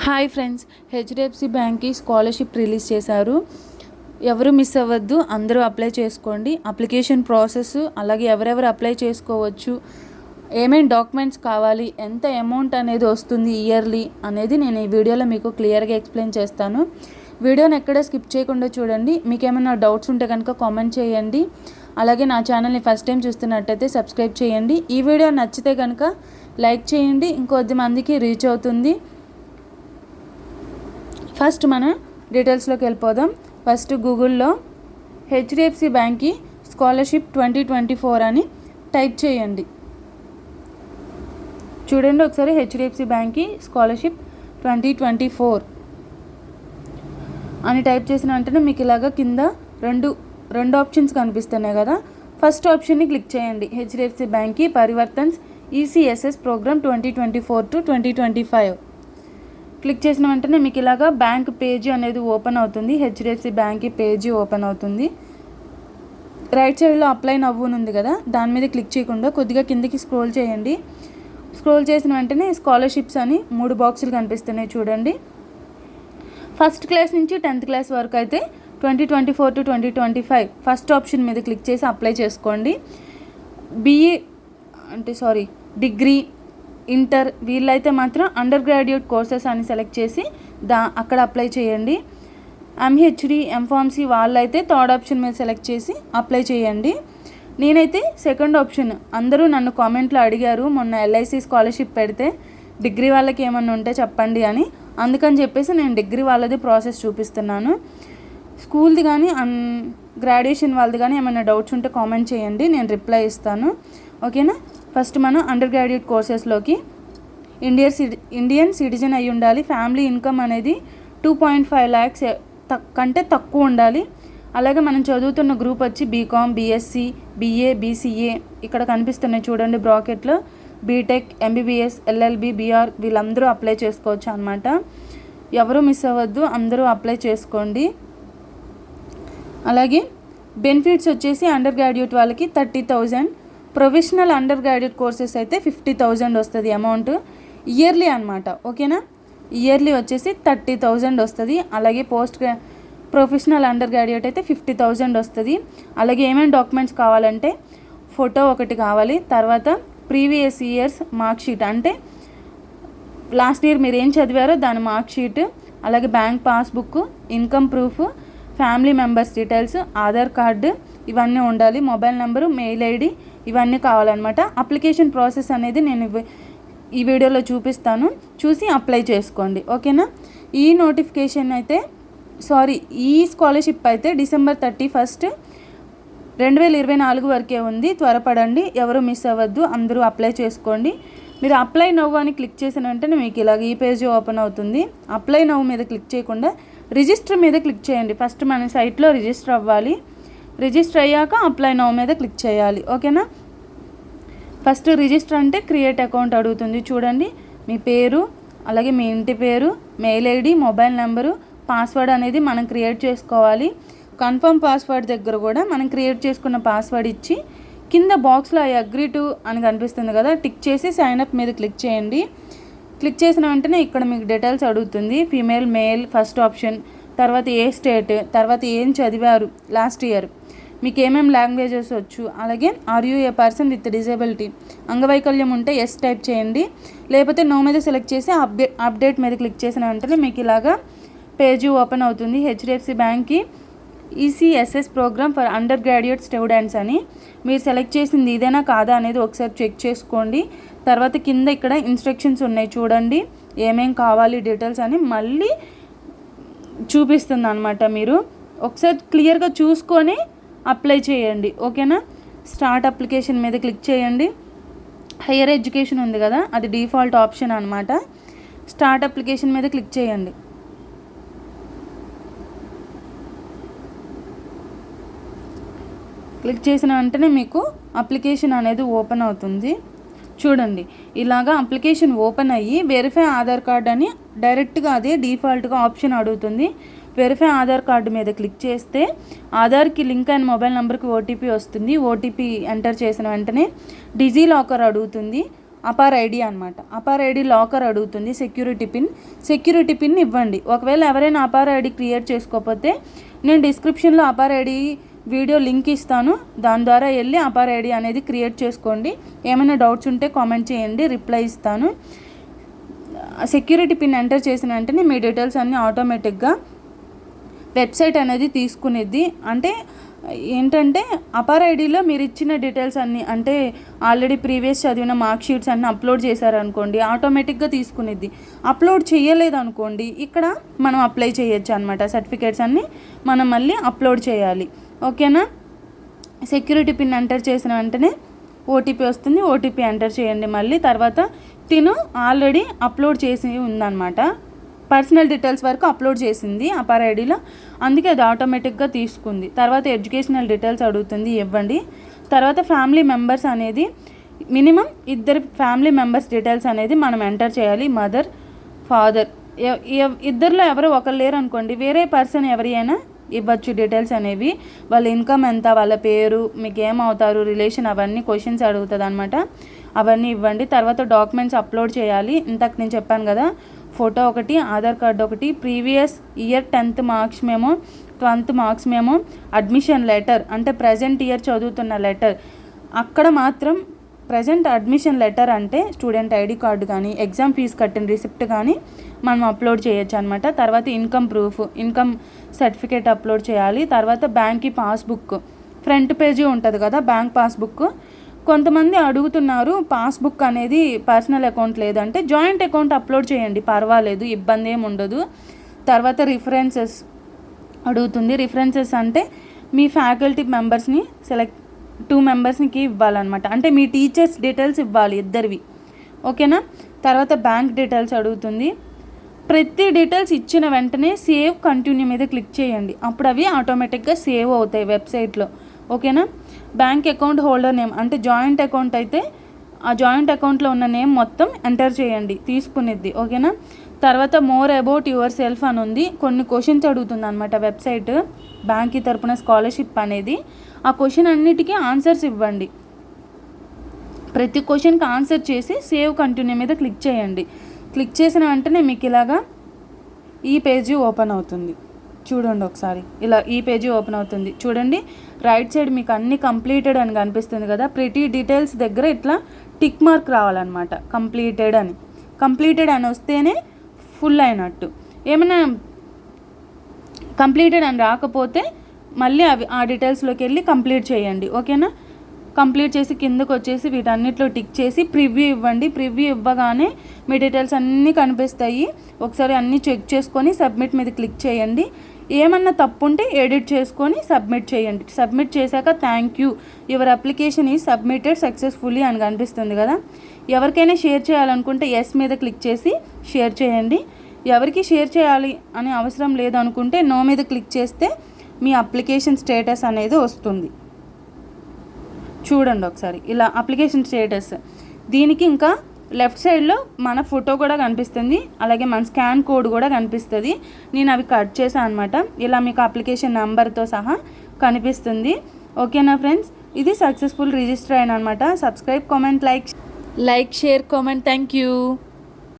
Hi friends, HDFC బ్యాంక్కి scholarship release చేశారు. ఎవరు మిస్ అవ్వద్దు, అందరూ అప్లై చేసుకోండి. అప్లికేషన్ ప్రాసెస్, అలాగే ఎవరెవరు అప్లై చేసుకోవచ్చు, ఏమేమి డాక్యుమెంట్స్ కావాలి, ఎంత అమౌంట్ అనేది వస్తుంది ఇయర్లీ అనేది నేను ఈ వీడియోలో మీకు క్లియర్గా ఎక్స్ప్లెయిన్ చేస్తాను. వీడియోని ఎక్కడ స్కిప్ చేయకుండా చూడండి. మీకు ఏమైనా డౌట్స్ ఉంటే కనుక కామెంట్ చేయండి. అలాగే నా ఛానల్ని ఫస్ట్ టైం చూస్తున్నట్టయితే సబ్స్క్రైబ్ చేయండి. ఈ వీడియో నచ్చితే కనుక లైక్ చేయండి, ఇంకొద్ది మందికి రీచ్ అవుతుంది. ఫస్ట్ మన డీటెయిల్స్లోకి వెళ్ళిపోదాం. ఫస్ట్ గూగుల్లో హెచ్డిఎఫ్సి బ్యాంక్కి స్కాలర్షిప్ 2024 అని టైప్ చేయండి. చూడండి ఒకసారి, హెచ్డిఎఫ్సి బ్యాంక్కి స్కాలర్షిప్ 2024 అని టైప్ చేసిన వెంటనే మీకు ఇలాగా కింద రెండు ఆప్షన్స్ కనిపిస్తున్నాయి కదా. ఫస్ట్ ఆప్షన్ని క్లిక్ చేయండి. హెచ్డిఎఫ్సి బ్యాంక్కి Parivartan's ECSS programme 2024 to 2025 click చేసిన వెంటనే మీకు ఇలాగా బ్యాంక్ పేజీ అనేది ఓపెన్ అవుతుంది. హెచ్డిఎఫ్సి బ్యాంక్ పేజీ ఓపెన్ అవుతుంది. రైట్ సైడ్లో అప్లై నవ్వు ఉంది కదా, దాని మీద క్లిక్ చేయకుండా కొద్దిగా కిందకి స్క్రోల్ చేయండి. స్క్రోల్ చేసిన వెంటనే స్కాలర్షిప్స్ అని 3 బాక్సులు కనిపిస్తున్నాయి చూడండి. ఫస్ట్ క్లాస్ నుంచి 10th క్లాస్ వరకు అయితే 2024 to 2025 ఫస్ట్ ఆప్షన్ మీద క్లిక్ చేసి అప్లై చేసుకోండి. డిగ్రీ, ఇంటర్ వీళ్ళైతే మాత్రం అండర్ గ్రాడ్యుయేట్ కోర్సెస్ అని సెలెక్ట్ చేసి అక్కడ అప్లై చేయండి. ఎంహెచ్డి, ఎంఫార్మసీ వాళ్ళైతే థర్డ్ ఆప్షన్ మీద సెలెక్ట్ చేసి అప్లై చేయండి. నేనైతే సెకండ్ ఆప్షన్, అందరూ నన్ను కామెంట్లో అడిగారు మొన్న ఎల్ఐసి స్కాలర్షిప్ పెడితే డిగ్రీ వాళ్ళకి ఏమన్నా ఉంటే చెప్పండి అని, అందుకని చెప్పేసి నేను డిగ్రీ వాళ్ళది ప్రాసెస్ చూపిస్తున్నాను. స్కూల్ది కానీ గ్రాడ్యుయేషన్ వాళ్ళది కానీ ఏమైనా డౌట్స్ ఉంటే కామెంట్ చేయండి, నేను రిప్లై ఇస్తాను. ఓకేనా. ఫస్ట్ మనం అండర్ గ్రాడ్యుయేట్ కోర్సెస్లోకి ఇండియన్ సిటిజన్ అయి ఉండాలి. ఫ్యామిలీ ఇన్కమ్ అనేది 2.5 lakhs కంటే తక్కువ ఉండాలి. అలాగే మనం చదువుతున్న గ్రూప్ వచ్చి బీకామ్, బీఎస్సీ, బీఏ, బీసీఏ ఇక్కడ కనిపిస్తున్నాయి చూడండి బ్రాకెట్లో. బీటెక్, ఎంబీబీఎస్, ఎల్ఎల్బి, బీఆర్ వీళ్ళందరూ అప్లై చేసుకోవచ్చు అనమాట. ఎవరు మిస్ అవ్వద్దు, అందరూ అప్లై చేసుకోండి. అలాగే బెనిఫిట్స్ వచ్చేసి అండర్ గ్రాడ్యుయేట్ వాళ్ళకి 30,000, ప్రొఫెషనల్ అండర్ గ్రాడ్యుయేట్ కోర్సెస్ అయితే 50,000 వస్తుంది అమౌంట్ ఇయర్లీ అనమాట. ఓకేనా. ఇయర్లీ వచ్చేసి 30,000 వస్తుంది. అలాగే ప్రొఫెషనల్ అండర్ గ్రాడ్యుయేట్ అయితే 50,000 వస్తుంది. అలాగే ఏమేమి డాక్యుమెంట్స్ కావాలంటే ఫోటో ఒకటి కావాలి, తర్వాత ప్రీవియస్ ఇయర్స్ మార్క్ షీట్, అంటే లాస్ట్ ఇయర్ మీరు ఏం చదివారో దాని మార్క్ షీట్, అలాగే bank passbook, income proof, family members details, Aadhaar card ఇవన్నీ ఉండాలి. మొబైల్ నెంబరు, మెయిల్ ఐడి ఇవన్నీ కావాలన్నమాట. అప్లికేషన్ ప్రాసెస్ అనేది నేను ఈ వీడియోలో చూపిస్తాను, చూసి అప్లై చేసుకోండి. ఓకేనా. ఈ నోటిఫికేషన్ అయితే ఈ స్కాలర్షిప్ అయితే December 31, 2024 వరకే ఉంది. త్వరపడండి, ఎవరు మిస్ అవ్వద్దు, అందరూ అప్లై చేసుకోండి. మీరు అప్లై నవ్వు అని క్లిక్ చేసిన వెంటనే మీకు ఇలాగ ఈ పేజీ ఓపెన్ అవుతుంది. అప్లై నవ్వు మీద క్లిక్ చేయకుండా రిజిస్టర్ మీద క్లిక్ చేయండి. ఫస్ట్ మన సైట్లో రిజిస్టర్ అవ్వాలి. రిజిస్టర్ అయ్యాక అప్లై నవ్ మీద క్లిక్ చేయాలి. ఓకేనా. ఫస్ట్ రిజిస్టర్ అంటే క్రియేట్ అకౌంట్ అడుగుతుంది చూడండి. మీ పేరు, అలాగే మీ ఇంటి పేరు, mail ID, mobile number, password అనేది మనం క్రియేట్ చేసుకోవాలి. కన్ఫర్మ్ పాస్వర్డ్ దగ్గర కూడా మనం క్రియేట్ చేసుకున్న పాస్వర్డ్ ఇచ్చి కింద బాక్స్లో ఐ అగ్రీ టు అని కనిపిస్తుంది కదా, టిక్ చేసి సైన్ అప్ మీద క్లిక్ చేయండి. క్లిక్ చేసిన వెంటనే ఇక్కడ మీకు డీటెయిల్స్ అడుగుతుంది. ఫీమేల్, మేల్ ఫస్ట్ ఆప్షన్, తర్వాత ఏ స్టేట్, తర్వాత ఏం చదివారు లాస్ట్ ఇయర్, మీకు ఏమేమి లాంగ్వేజెస్ వచ్చు, అలాగే are you a person with disability, అంగవైకల్యం ఉంటే ఎస్ టైప్ చేయండి, లేకపోతే నో మీద సెలెక్ట్ చేసి అప్డేట్ మీద క్లిక్ చేసిన వెంటనే మీకు ఇలాగా పేజీ ఓపెన్ అవుతుంది. హెచ్డిఎఫ్సి బ్యాంక్కి ECSS programme for undergraduate students అని మీరు సెలెక్ట్ చేసింది ఇదేనా కాదా అనేది ఒకసారి చెక్ చేసుకోండి. తర్వాత కింద ఇక్కడ ఇన్స్ట్రక్షన్స్ ఉన్నాయి చూడండి, ఏమేం కావాలి డీటెయిల్స్ అని మళ్ళీ చూపిస్తుంది అనమాట. మీరు ఒకసారి క్లియర్గా చూసుకొని అప్లై చేయండి. ఓకేనా. స్టార్ట్ అప్లికేషన్ మీద క్లిక్ చేయండి. హైయర్ ఎడ్యుకేషన్ ఉంది కదా, అది డిఫాల్ట్ ఆప్షన్ అనమాట. స్టార్ట్ అప్లికేషన్ మీద క్లిక్ చేయండి. క్లిక్ చేసిన వెంటనే మీకు అప్లికేషన్ అనేది ఓపెన్ అవుతుంది చూడండి. ఇలాగా అప్లికేషన్ ఓపెన్ అయ్యి వెరిఫై ఆధార్ కార్డ్ అని డైరెక్ట్గా అదే డిఫాల్ట్గా ఆప్షన్ అడుగుతుంది. వెరిఫై ఆధార్ కార్డు మీద క్లిక్ చేస్తే ఆధార్కి లింక్ అయిన మొబైల్ నెంబర్కి ఓటీపీ వస్తుంది. ఓటీపీ ఎంటర్ చేసిన వెంటనే డిజీ లాకర్ అడుగుతుంది. అపార్ ఐడి అనమాట. అపార్ ఐడి లాకర్ అడుగుతుంది, సెక్యూరిటీ పిన్ ఇవ్వండి. ఒకవేళ ఎవరైనా అపార్ ఐడి క్రియేట్ చేసుకోకపోతే నేను డిస్క్రిప్షన్లో అపార్ ఐడి వీడియో లింక్ ఇస్తాను, దాని ద్వారా వెళ్ళి అపార్ ఐడి అనేది క్రియేట్ చేసుకోండి. ఏమైనా డౌట్స్ ఉంటే కామెంట్ చేయండి, రిప్లై ఇస్తాను. సెక్యూరిటీ పిన్ ఎంటర్ చేసిన వెంటనే మీ డీటెయిల్స్ అన్నీ ఆటోమేటిక్గా వెబ్సైట్ అనేది తీసుకునేది. అంటే ఏంటంటే అపార్ ఐడిలో మీరు ఇచ్చిన డీటెయిల్స్ అన్నీ, అంటే ఆల్రెడీ ప్రీవియస్ చదివిన మార్క్ షీట్స్ అన్నీ అప్లోడ్ చేశారనుకోండి, ఆటోమేటిక్గా తీసుకునేది. అప్లోడ్ చేయలేదు అనుకోండి, ఇక్కడ మనం అప్లై చేయొచ్చు అనమాట. సర్టిఫికేట్స్ అన్నీ మనం మళ్ళీ అప్లోడ్ చేయాలి. ఓకేనా. సెక్యూరిటీ పిన్ ఎంటర్ చేసిన వెంటనే ఓటీపీ వస్తుంది, ఓటీపీ ఎంటర్ చేయండి మళ్ళీ. తర్వాత తిను ఆల్రెడీ అప్లోడ్ చేసి ఉందన్నమాట, పర్సనల్ డీటెయిల్స్ వరకు అప్లోడ్ చేసింది అపార్ ఐడిలో, అందుకే అది ఆటోమేటిక్గా తీసుకుంది. తర్వాత ఎడ్యుకేషనల్ డీటెయిల్స్ అడుగుతుంది, ఇవ్వండి. తర్వాత ఫ్యామిలీ మెంబర్స్ అనేది మినిమం 2 ఫ్యామిలీ మెంబర్స్ డీటెయిల్స్ అనేది మనం ఎంటర్ చేయాలి. మదర్, ఫాదర్, ఇద్దరిలో ఎవరో ఒకరు లేరు అనుకోండి, వేరే పర్సన్ ఎవరైనా ఇవ్వచ్చు డీటెయిల్స్ అనేవి. వాళ్ళ ఇన్కమ్ ఎంత, వాళ్ళ పేరు, మీకు ఏమవుతారు, రిలేషన్, అవన్నీ క్వశ్చన్స్ అడుగుతుంది అనమాట. అవన్నీ ఇవ్వండి. తర్వాత డాక్యుమెంట్స్ అప్లోడ్ చేయాలి. ఇంతకు నేను చెప్పాను కదా, ఫోటో ఒకటి, ఆధార్ కార్డు ఒకటి, previous year 10th marks memo, 12th marks memo, admission letter అంటే ప్రజెంట్ ఇయర్ చదువుతున్న లెటర్. అక్కడ మాత్రం ప్రజెంట్ అడ్మిషన్ లెటర్ అంటే స్టూడెంట్ ఐడి కార్డు కానీ, ఎగ్జామ్ ఫీజు కట్టిన రిసిప్ట్ కానీ మనం అప్లోడ్ చేయొచ్చు అనమాట. తర్వాత income proof, income certificate upload చేయాలి. తర్వాత బ్యాంక్కి పాస్బుక్, ఫ్రంట్ పేజీ ఉంటుంది కదా బ్యాంక్ పాస్బుక్. కొంతమంది అడుగుతున్నారు పాస్బుక్ అనేది పర్సనల్ అకౌంట్ లేదంటే జాయింట్ అకౌంట్ అప్లోడ్ చేయండి, పర్వాలేదు, ఇబ్బంది ఏమి ఉండదు. తర్వాత రిఫరెన్సెస్ అడుగుతుంది. రిఫరెన్సెస్ అంటే మీ ఫ్యాకల్టీ మెంబర్స్ని 2 మెంబర్స్కి ఇవ్వాలన్నమాట. అంటే మీ టీచర్స్ డీటెయిల్స్ ఇవ్వాలి, ఇద్దరివి. ఓకేనా. తర్వాత బ్యాంక్ డీటెయిల్స్ అడుగుతుంది. ప్రతి డీటెయిల్స్ ఇచ్చిన వెంటనే సేవ్ కంటిన్యూ మీద క్లిక్ చేయండి, అప్పుడు అవి ఆటోమేటిక్గా సేవ్ అవుతాయి వెబ్సైట్లో. ఓకేనా. బ్యాంక్ అకౌంట్ హోల్డర్ నేమ్ అంటే జాయింట్ అకౌంట్ అయితే ఆ జాయింట్ అకౌంట్లో ఉన్న నేమ్ మొత్తం ఎంటర్ చేయండి, తీసుకునేది. ఓకేనా. తర్వాత మోర్ అబౌట్ యువర్ సెల్ఫ్ అని ఉంది. కొన్ని క్వశ్చన్స్ అడుగుతుంది అనమాట వెబ్సైట్, బ్యాంక్ తరపున స్కాలర్షిప్ అనేది. ఆ క్వశ్చన్ అన్నిటికీ ఆన్సర్స్ ఇవ్వండి. ప్రతి క్వశ్చన్కి ఆన్సర్ చేసి సేవ్ కంటిన్యూ మీద క్లిక్ చేయండి. క్లిక్ చేసిన వెంటనే మీకు ఇలాగా ఈ పేజీ ఓపెన్ అవుతుంది. చూడండి ఒకసారి, ఇలా ఈ పేజీ ఓపెన్ అవుతుంది. చూడండి రైట్ సైడ్ మీకు అన్నీ కంప్లీటెడ్ అని కనిపిస్తుంది కదా. ప్రతి డీటెయిల్స్ దగ్గర ఇట్లా టిక్ మార్క్ రావాలన్నమాట, కంప్లీటెడ్ అని వస్తేనే ఫుల్ అయినట్టు. ఏమైనా కంప్లీటెడ్ అని రాకపోతే మళ్ళీ అవి ఆ డీటెయిల్స్లోకి వెళ్ళి కంప్లీట్ చేయండి. ఓకేనా. కంప్లీట్ చేసి కిందకు వచ్చేసి వీటన్నిటిలో టిక్ చేసి ప్రివ్యూ ఇవ్వండి. ప్రివ్యూ ఇవ్వగానే మీ డీటెయిల్స్ అన్నీ కనిపిస్తాయి. ఒకసారి అన్నీ చెక్ చేసుకొని సబ్మిట్ మీద క్లిక్ చేయండి. ఏమన్నా తప్పు ఉంటే ఎడిట్ చేసుకొని సబ్మిట్ చేయండి. సబ్మిట్ చేశాక thank you, your application is submitted successfully అని కనిపిస్తుంది కదా. ఎవరికైనా షేర్ చేయాలనుకుంటే ఎస్ మీద క్లిక్ చేసి షేర్ చేయండి. ఎవరికి షేర్ చేయాలి అనే అవసరం లేదనుకుంటే నో మీద క్లిక్ చేస్తే మీ అప్లికేషన్ స్టేటస్ అనేది వస్తుంది. చూడండి ఒకసారి ఇలా అప్లికేషన్ స్టేటస్. దీనికి ఇంకా లెఫ్ట్ సైడ్లో మన ఫోటో కూడా కనిపిస్తుంది, అలాగే మన స్కాన్ కోడ్ కూడా కనిపిస్తుంది. నేను అవి కట్ చేశాను అనమాట. ఇలా మీకు అప్లికేషన్ నెంబర్తో సహా కనిపిస్తుంది. ఓకేనా ఫ్రెండ్స్, ఇది సక్సెస్ఫుల్ రిజిస్టర్ అయిన అనమాట. Subscribe, comment, like, share, comment. Thank you.